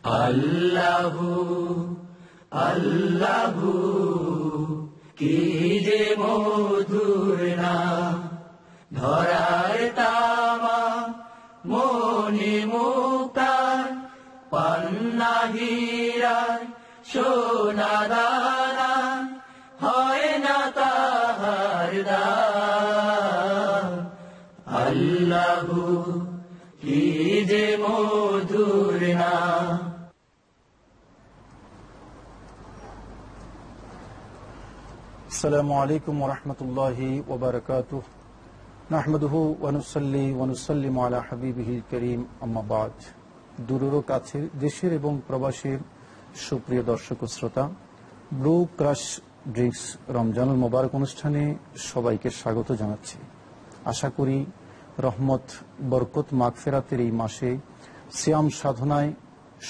আল্লাহু আল্লাহু কি যে মধুর নাম, ধরার তামা মনে মুক্তার, পান্না হীরার সোনা দানা, হয় না তাহার দাম। আল্লাহু কি যে মধুর নাম। আসসালামু আলাইকুম ওয়া রাহমাতুল্লাহি ওয়া বারাকাতুহু। নাহমাদুহু ওয়া নুসাল্লি ওয়া নুসাল্লিমু আলা হাবিবিহিল কারীম, আম্মা বাদ। দূরের কাছে, দেশের এবং প্রবাসীর সুপ্রিয় দর্শক ও শ্রোতা, ব্লু ক্রাশ ড্রিঙ্কস রমজানুল মোবারক অনুষ্ঠানে সবাইকে স্বাগত জানাচ্ছি। আশা করি রহমত, বরকত, মাগফিরাতের এই মাসে সিয়াম সাধনায়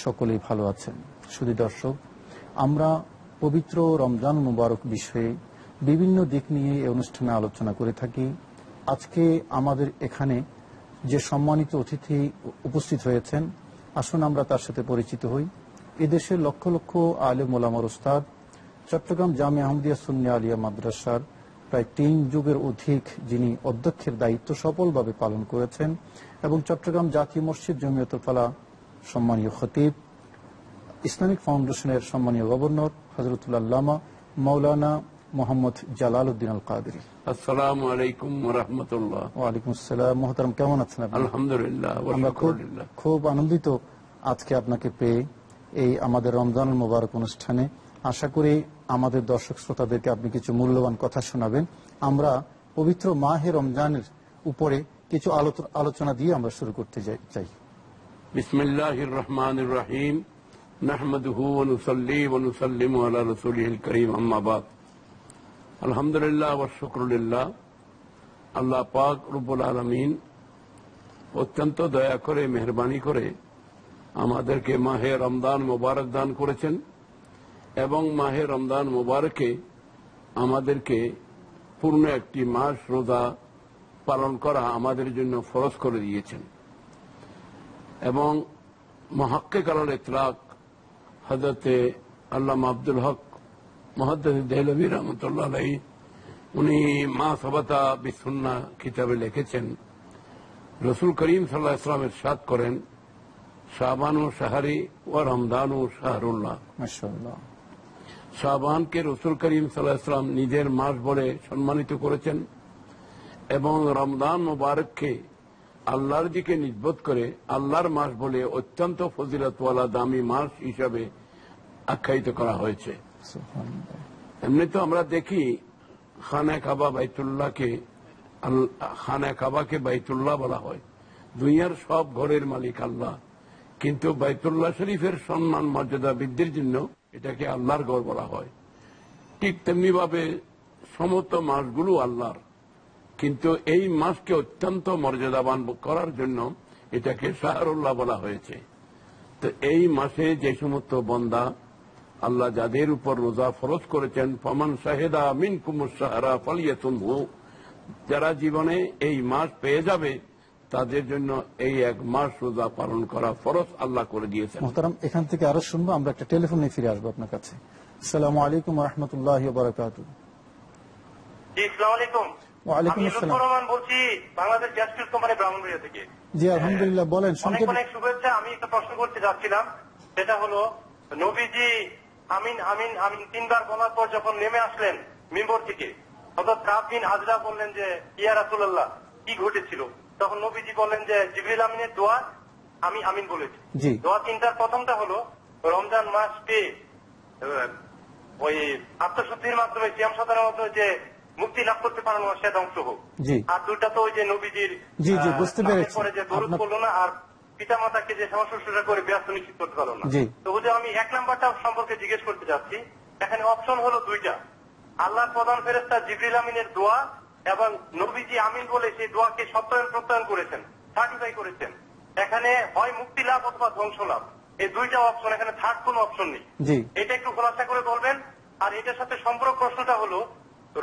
সকলেই ভালো আছেন। শুধু দর্শক, আমরা পবিত্র রমজান মুবারক বিষয়ে বিভিন্ন দিক নিয়ে এই অনুষ্ঠানে আলোচনা করে থাকি। আজকে আমাদের এখানে যে সম্মানিত অতিথি উপস্থিত হয়েছেন, আসুন আমরা তার সাথে পরিচিত হই। এদেশের লক্ষ লক্ষ আলেম ওলামার উস্তাদ, চট্টগ্রাম জামিয়া আহমদিয়া সুন্নিয়া আলিয়া মাদ্রাসার প্রায় 3 যুগের অধিক যিনি অধ্যক্ষের দায়িত্ব সফলভাবে পালন করেছেন, এবং চট্টগ্রাম জাতীয় মসজিদ জমিয়তুল ফালাহ সম্মানীয় খতিব, ইসলামিক ফাউন্ডেশনের সম্মানীয় গভর্নর হযরতুল আল্লামা মাওলানা মোহাম্মদ জালাল উদ্দিন আল কাদেরী। আসসালামু আলাইকুম ওয়া রাহমাতুল্লাহ। ওয়া আলাইকুম আসসালাম। মুহতারাম, কেমন আছেন আপনি? আলহামদুলিল্লাহ, আমরা খুব আনন্দিত আজকে আপনাকে পেয়ে এই আমাদের রমজানুল মোবারক অনুষ্ঠানে। আশা করি আমাদের দর্শক শ্রোতাদেরকে আপনি কিছু মূল্যবান কথা শোনাবেন। আমরা পবিত্র মাহে রমজানের উপরে কিছু আলোচনা দিয়ে আমরা শুরু করতে চাই। বিসমিল্লাহির রহমানির রহিম। নাহমাদুহু ওয়া নুসাল্লি ওয়া নুসাল্লিমু আলা রাসূলিহিল কারীম, আম্মা বাদ। আলহামদুলিল্লাহ ওয়া শুকরুলিল্লাহ। আল্লাহ পাক রব্বুল আলামিন অত্যন্ত দয়া করে, মেহেরবানি করে আমাদেরকে মাহে রমজান মোবারক দান করেছেন, এবং মাহে রমজান মোবারকে আমাদেরকে পূর্ণ একটি মাস রোজা পালন করা আমাদের জন্য ফরজ করে দিয়েছেন। এবং মুহাক্কিক আল ইতলাক হযরতে আল্লামা আব্দুল হক মুহাদ্দিস দেহলভী রাহমাতুল্লাহ আলাইহি, উনি মা সাবাতা বিসুন্নাহ কিতাবে লিখেছেন, রাসূল করিম সাল্লাল্লাহু আলাইহি ওয়াসাল্লাম ইরশাদ করেন, শাবানু শাহরি ওয়া রমজানু শাহরুল্লাহ। মাশাআল্লাহ। শাবানকে রাসূল করিম সাল্লাল্লাহু আলাইহি ওয়াসাল্লাম নিজের মাস বলে সম্মানিত করেছেন, এবং রমজান মুবারককে আল্লাহর দিকে নিসবত করে আল্লাহর মাস বলে অত্যন্ত ফজিলতওয়ালা দামি মাস হিসাবে আখ্যায়িত করা হয়েছে। এমনি তো আমরা দেখি খানা কাবা বাইতুল্লাহকে, খানা কাবাকে বাইতুল্লাহ বলা হয়, দুনিয়ার সব ঘরের মালিক আল্লাহ, কিন্তু বাইতুল্লাহ শরীফের সম্মান মর্যাদা বৃদ্ধির জন্য এটাকে আল্লাহর ঘর বলা হয়। ঠিক তেমনি ভাবে সমস্ত মাসগুলো আল্লাহর, কিন্তু এই মাসকে অত্যন্ত মর্যাদাবান করার জন্য এটাকে শাহরুল্লাহ বলা হয়েছে। তো এই মাসে যে সমস্ত বান্দা আল্লাহ যাদের উপর রোজা ফরজ করেছেন, ফামান শাহিদা মিনকুমুশ শাহরা ফালিয়াসুমহু, যারা জীবনে এই মাস পেয়ে যাবে তাদের জন্য এই এক মাস রোজা পালন করা ফরজ আল্লাহ করে দিয়েছেন। মুহতারাম, এখান থেকে আরো শুনবো, আমরা একটা টেলিফোন নিয়ে ফিরে আসবো আপনার কাছে। আসসালামু আলাইকুম ওয়া রাহমাতুল্লাহি ওয়া বারাকাতুহু। জি, আসসালামু আলাইকুম। ওয়া আলাইকুম আমি আসসালাম। লুৎফর রহমান বলছি, Bangladesh gas field company Brahmanbaria থেকে। জি আলহামদুলিল্লাহ, বলেন। অনেক অনেক শুভেচ্ছা। আমি একটা প্রশ্ন করতে যাচ্ছিলাম, সেটা হলো, নবীজি আমিন আমিন আমিন 3 বার বলার পর যখন নেমে আসলেন মিম্বর থেকে, হযরত কাব বিন আজরা বললেন যে, ইয়া রাসূলুল্লাহ, কি ঘটেছিল? তখন নবীজি বললেন যে, জিবরিল আমিনের দোয়া আমি আমিন বলেছি। দোয়া 3টার প্রথমটা হলো রমজান মাস পেয়ে ওই আত্মশুদ্ধির মাধ্যমে, সিয়াম সাধনার মাধ্যমে যে মুক্তি লাভ করতে পারলো না, সেটা অংশ হোক। আর 2টা তো ওই যে নবীজির পরে যে দরুদ পড়লো না, আর পিতা মাতাকে যে সেবা শুশ্রূষা করে ব্যস্ত নিশ্চিত করতে পারলো না। তো বুঝে আমি 1 নাম্বারটা সম্পর্কে জিজ্ঞেস করতে যাচ্ছি। এখানে অপশন হলো 2টা, আল্লাহর প্রধান ফেরেশতা জিবরিল আমিনের দোয়া, এবং নবীজি আমিন বলে সেই দোয়াকে সত্যায়ন প্রত্যয়ন করেছেন, সার্টিফাই করেছেন। এখানে হয় মুক্তি লাভ অথবা ধ্বংস লাভ, এই 2টা অপশন, এখানে থার্ড কোন অপশন নেই। এটা একটু খোলাসা করে বলবেন। আর এটার সাথে সম্পর্ক প্রশ্নটা হলো,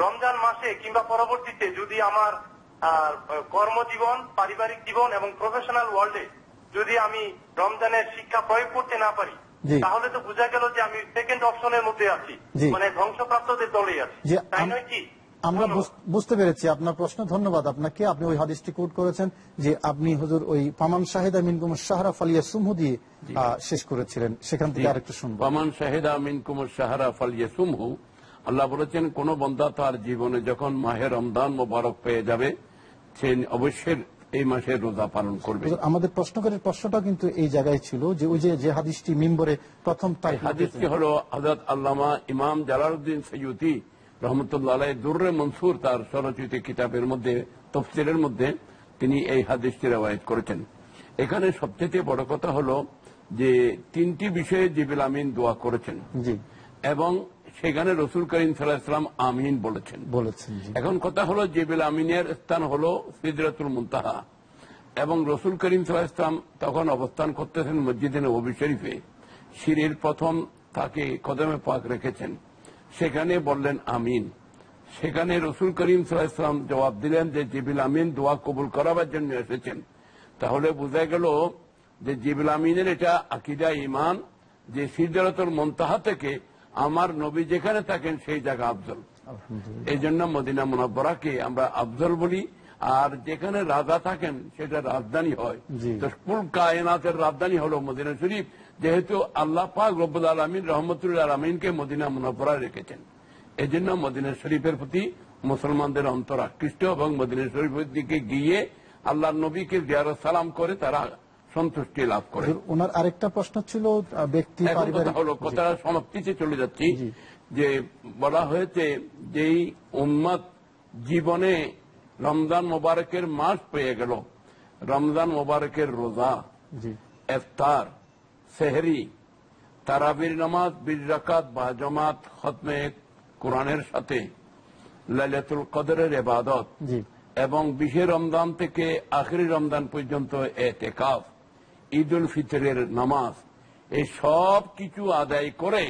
রমজান মাসে কিংবা পরবর্তীতে যদি আমার কর্মজীবন, পারিবারিক জীবন এবং প্রফেশনাল ওয়ার্ল্ডে যদি আমি রমজানের শিক্ষা প্রয়োগ করতে না পারি, জি। তাহলে তো বোঝা গেল যে আমি সেকেন্ড অপশনের মধ্যে আছি, জি। মানে ধ্বংসপ্রাপ্তদের দলে আছি, যে তাই নয় কি? আমরা বুঝতে পেরেছি আপনার প্রশ্ন। ধন্যবাদ আপনাকে। আপনি ওই হাদিসটি কোট করেছেন যে আপনি হুজুর ওই ফামান শাহিদা মিনকুম শাহরা ফালিয়াসুমহু দিয়ে শেষ করেছিলেন, সেখান থেকে আরেকটু শুনবো। ফামান শাহিদা মিনকুম শাহরা ফালিয়াসুমহু, আল্লাহ বলেছেন কোন বান্দা তার জীবনে যখন মাহে রমজান মোবারক পেয়ে যাবে সে অবশ্যই এই মাসের রোজা পালন করবে। আমাদের প্রশ্নকারীর প্রশ্নটা কিন্তু এই জায়গায় ছিল যে ওই যে হাদিসটি মিম্বরে প্রথম তাই হাদিসটি হল হযরত আল্লামা ইমাম জালালউদ্দিন সাইয়্যিদী রহমতুল্লাহ আলাইহি দুররে মনসুর তার স্বরচিত কিতাবের মধ্যে তাফসীরের মধ্যে তিনি এই হাদিসটি রওয়ায়াত করেছেন। এখানে সবচেয়ে বড় কথা হলো যে তিনটি বিষয়ে জিবরিল আমিন দোয়া করেছেন, জি, এবং সেখানে রাসূল করিম সাল্লাল্লাহু আলাইহি ওয়াসাল্লাম আমিন বলেছেন। এখন কথা হলো জিবরিল আমিনের স্থান হলো সিদরাতুল মুনতাহা, এবং রাসূল করিম সাল্লাল্লাহু আলাইহি ওয়াসাল্লাম তখন অবস্থান করতেছেন মসজিদে নববী শরীফে। সিঁড়ির প্রথম তাকে কদমে পাক রেখেছেন, সেখানে বললেন আমিন। সেখানে রাসূল করিম সাল্লাল্লাহু আলাইহি ওয়াসাল্লাম জবাব দিলেন যে জিবরিল আমিন দোয়া কবুল করাবার জন্য এসেছেন। তাহলে বোঝা গেল যে জিবরিল আমিনের এটা আকীদা ঈমান যে সিদরাতুল মুনতাহা থেকে আমার নবী যেখানে থাকেন সেই জায়গা আফজল। এই জন্য মদিনা মুনাব্বরাকে আমরা আফজল বলি, আর যেখানে রাজা থাকেন সেটা রাজধানী হয়। তো কুল কায়নাতের রাজধানী হলো মদিনা শরীফ, যেহেতু আল্লাহ পাক রব্বুল আলামিন রহমতুল আলামিনকে মদিনা মুনাব্বরায় রেখেছেন। এই জন্য মদিনা শরীফের প্রতি মুসলমানদের অন্তর আকৃষ্ট, এবং মদিনা শরীফের দিকে গিয়ে আল্লাহর নবীকে জিয়ারত সালাম করে তারা সন্তুষ্টি লাভ করে। ওনার আরেকটা প্রশ্ন ছিল ব্যক্তি পারিবারিক হলো কথাটা সমাপ্তিতে চলে যাচ্ছি, যে বলা হয়েছে যেই উম্মত জীবনে রমজান মোবারকের মাস পেয়ে গেল, রমজান মোবারকের রোজা, ইফতার, সেহরি, তারাবির নামাজ 20 রাকাত বা জামাত, খতমে কোরআনের সাথে লাইলাতুল কদরের ইবাদত, এবং 20 রমজান থেকে আখিরি রমজান পর্যন্ত ইতিকাফ, ঈদুল ফিতরের নামাজ, এই সব কিছু আদায় করে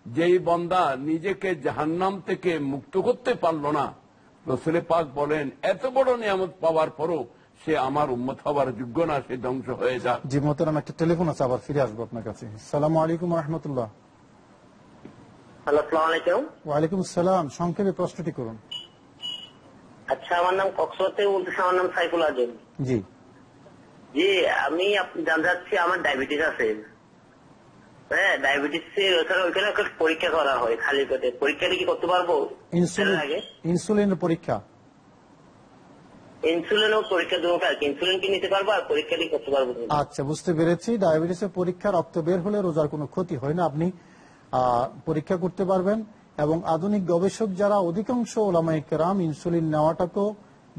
যেই বান্দা নিজেকে জাহান্নাম থেকে মুক্ত করতে পারল না, রাসূল পাক বলেন এত বড় নিয়ামত পাওয়ার পরও সে আমার উম্মত হওয়ার যোগ্য না, সে ধ্বংস হয়ে যায়। জি মোহতারাম, একটা টেলিফোন আছে, আবার ফিরে আসবো আপনার কাছে। আসসালামু আলাইকুম ওয়া রাহমাতুল্লাহ। আসসালামু আলাইকুম। ওয়া আলাইকুম আসসালাম। সংক্ষেপে প্রশ্নটি করুন। আচ্ছা, আমার নাম কক্সবাজার থেকে বলতেছি, আমার নাম সাইফুল আজম। জি জি, আমি জানতে চাচ্ছি আমার ডায়াবেটিস আছে। হ্যাঁ, ডায়াবেটিস ওইখানে একটা পরীক্ষা করা হয় খালি পেটে, পরীক্ষাটা কি করতে পারবো? ইনসুলিনের পরীক্ষা, ইনসুলিনও পরীক্ষা দেবো, ইনসুলিন কি নিতে পারবো আর পরীক্ষাটি করতে পারবো? আচ্ছা, বুঝতে পেরেছি। ডায়াবেটিসের পরীক্ষা, রক্ত বের হলে রোজার কোনো ক্ষতি হয় না, আপনি পরীক্ষা করতে পারবেন। এবং আধুনিক গবেষক যারা অধিকাংশ ওলামায়ে কেরাম ইনসুলিন নেওয়াটাকেও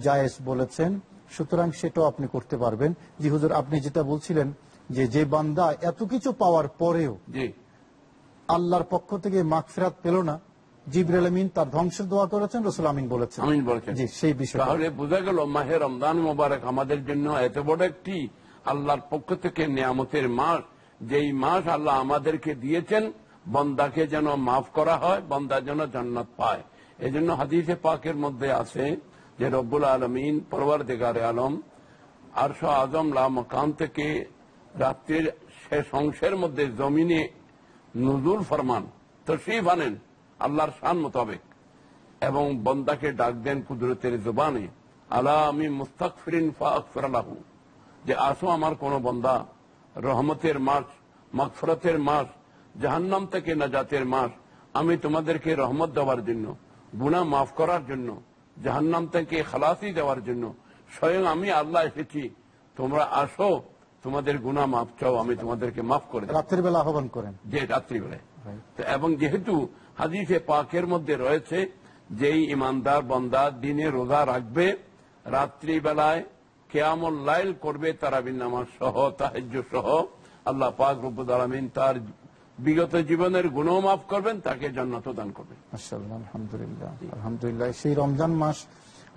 জায়েজ বলেছেন, সুতরাং সেটাও আপনি করতে পারবেন। জি হুজুর, আপনি যেটা বলছিলেন যে বান্দা এত কিছু পাওয়ার পরেও আল্লাহর পক্ষ থেকে মাগফিরাত পেল না, জিবরিল আমিন তার ধ্বংসের দোয়া করেছেন, রাসূল আমিন বলেছেন। জি, সেই বিষয়। তাহলে বোঝা গেল মাহে রমজান মোবারক আমাদের জন্য এত বড় একটি আল্লাহর পক্ষ থেকে নিয়ামতের মাস, যেই মাস আল্লাহ আমাদেরকে দিয়েছেন বান্দাকে যেন মাফ করা হয়, বান্দা যেন জান্নাত পায়। এই জন্য হাদিসে পাকের মধ্যে আছে যে রব্বুল আলামিন পরওয়ারদিগারে আলম আরশ আযম লা মাকাম থেকে রাত্রির শেষ অংশের মধ্যে জমিনে নুজুল ফরমান, তশরীফ আনেন আল্লাহর শান মোতাবেক, এবং বান্দাকে ডাক দেন কুদরতের জবানে, আলা আমি মুস্তাগফিরিন ফাগফির লাহু, যে আসো আমার কোন বান্দা, রহমতের মাস, মাগফিরাতের মাস, জাহান্নাম থেকে নাজাতের মাস, আমি তোমাদেরকে রহমত দেওয়ার জন্য, গুনাহ মাফ করার জন্য, জাহান্নাম থেকে খালাসি দেওয়ার জন্য স্বয়ং আমি আল্লাহ এসেছি, তোমরা আসো, তোমাদের গুনাহ মাফ চাও, আমি তোমাদেরকে মাফ করে দেব। রাত্রির বেলা আহ্বান করেন, যে রাত্রিবেলায়। এবং যেহেতু হাদিসে পাকের মধ্যে রয়েছে যেই ইমানদার বান্দা দিনে রোজা রাখবে, রাত্রিবেলায় কিয়ামুল লাইল করবে, তারাবির নামাজ সহ, তাহাজ্জুদ সহ, আল্লাহ পাক রব্বুল আলামিন তার বিগত জীবনের গুনাহ মাফ করবেন, তাকে জান্নাত দান করবেন। মাশাআল্লাহ, আলহামদুলিল্লাহ, আলহামদুলিল্লাহ। সেই রমজান মাস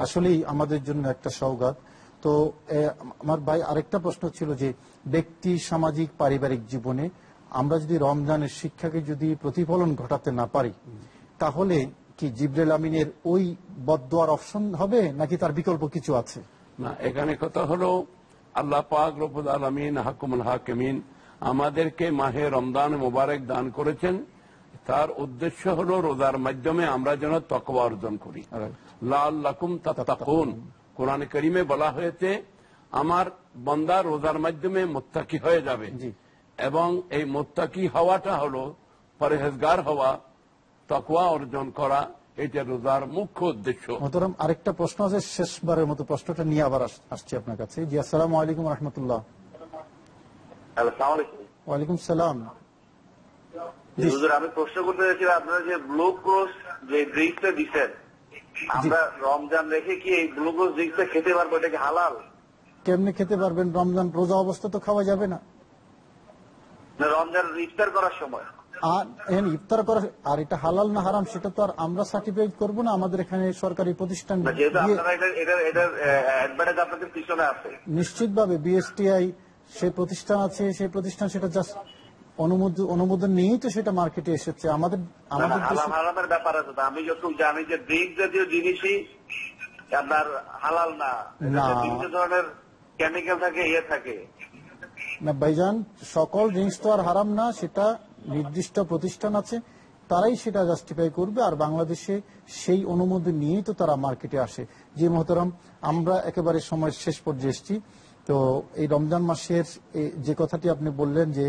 আসলেই আমাদের জন্য একটা সওগাত। তো আমার ভাই আরেকটা প্রশ্ন ছিল যে ব্যক্তি, সামাজিক, পারিবারিক জীবনে আমরা যদি রমজানের শিক্ষাকে যদি প্রতিফলন ঘটাতে না পারি, তাহলে কি জিবরিল আমিনের ওই বদদোয়ার অপশন হবে নাকি তার বিকল্প কিছু আছে? না, এখানে কথা হলো আল্লাহ পাক রব্বুল আলামিন হাকুমুল হাকিমিন আমাদেরকে মাহে রমজান মোবারক দান করেছেন। তার উদ্দেশ্য হলো রোজার মাধ্যমে আমরা যেন তাকওয়া অর্জন করি, লাআল্লাকুম তাত্তাকুন। কোরআনে কারীমে বলা হয়েছে আমার বান্দা রোজার মাধ্যমে মুত্তাকি হয়ে যাবে, এবং এই মুত্তাকি হওয়াটা হলো পরহেজগার হওয়া, তাকওয়া অর্জন করা, এটা রোজার মুখ্য উদ্দেশ্য। মোহতারাম, আরেকটা প্রশ্ন আছে, শেষবারের মতো প্রশ্নটা নিয়ে আবার আসছে আপনার কাছে। জি, আসসালামু আলাইকুম রহমতুল্লাহ। ওয়ালাইকুম সালাম। আমি প্রশ্ন করতে চাইছিলাম, আপনারা যে ব্লু ক্রস যে ড্রিঙ্কসটা দিচ্ছেন, আমরা রমজান রেখে কি এই ব্লু ক্রস ড্রিঙ্কসটা খেতে পারবো? এটা কি হালাল? কেমনে খেতে পারবেন? রমজান রোজা অবস্থা তো খাওয়া যাবে না। রমজান ইফতার করার সময় আর ইফতার করা, আর এটা হালাল না হারাম সেটা তো আর আমরা সার্টিফাইড করবো না। আমাদের এখানে সরকারি প্রতিষ্ঠান নিশ্চিতভাবে বিএসটিআই সেই প্রতিষ্ঠান আছে, সেই প্রতিষ্ঠান সেটা জাস্ট অনুমোদন নিয়েই তো সেটা মার্কেটে এসেছে। আমাদের হারামের ব্যাপার আছে। আমি যতটুকু জানি যে ড্রিঙ্ক জাতীয় জিনিসই আপনার হালাল না, বিভিন্ন ধরনের কেমিক্যাল থাকে, ইয়ে থাকে না ভাইজান। সকল ড্রিঙ্কস তো আর হারাম না, সেটা নির্দিষ্ট প্রতিষ্ঠান আছে, তারাই সেটা জাস্টিফাই করবে। আর বাংলাদেশে সেই অনুমোদন নিয়েই তো তারা মার্কেটে আসে। যে মোহতারাম, আমরা একেবারে সময়ের শেষ পর্যায়ে এসেছি। তো এই রমজান মাসের যে কথাটি আপনি বললেন যে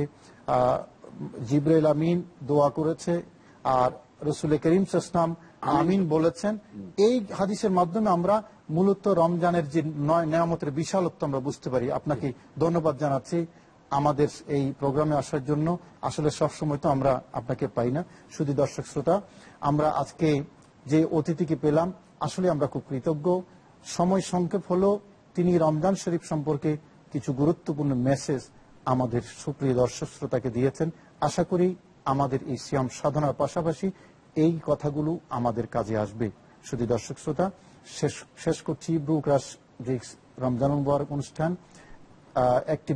জিবরাইল আমিন দোয়া করেছে আর রাসূল করিম সাল্লাল্লাহু আলাইহি ওয়াসাল্লাম আমিন বলেছেন, এই হাদিসের মাধ্যমে আমরা মূলত রমজানের যে নিয়ামতের বিশালত্ব আমরা বুঝতে পারি। আপনাকে ধন্যবাদ জানাচ্ছি আমাদের এই প্রোগ্রামে আসার জন্য। আসলে সবসময় তো আমরা আপনাকে পাই না। শুধু দর্শক শ্রোতা, আমরা আজকে যে অতিথিকে পেলাম আসলে আমরা খুব কৃতজ্ঞ। সময় সংক্ষেপ হলো, তিনি রমজান শরীফ সম্পর্কে কিছু গুরুত্বপূর্ণ মেসেজ আমাদের সুপ্রিয় দর্শক শ্রোতাকে দিয়েছেন। আশা করি আমাদের এই সিয়াম সাধনার পাশাপাশি এই কথাগুলো আমাদের কাজে আসবে। শুধু দর্শক শ্রোতা, শেষ করছি ব্রু ক্রাশ ড্রিঙ্কস রমজান মুবারক অনুষ্ঠান। একটি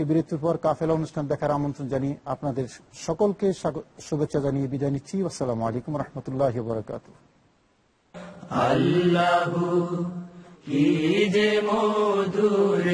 বিরতির পর কাফেলা অনুষ্ঠান দেখার আমন্ত্রণ জানিয়ে আপনাদের সকলকে শুভেচ্ছা জানিয়ে বিদায় নিচ্ছি। আসসালামু আলাইকুম রহমতুল্লাহি ওয়া বারাকাতুহু। আল্লাহু কি যে মধুর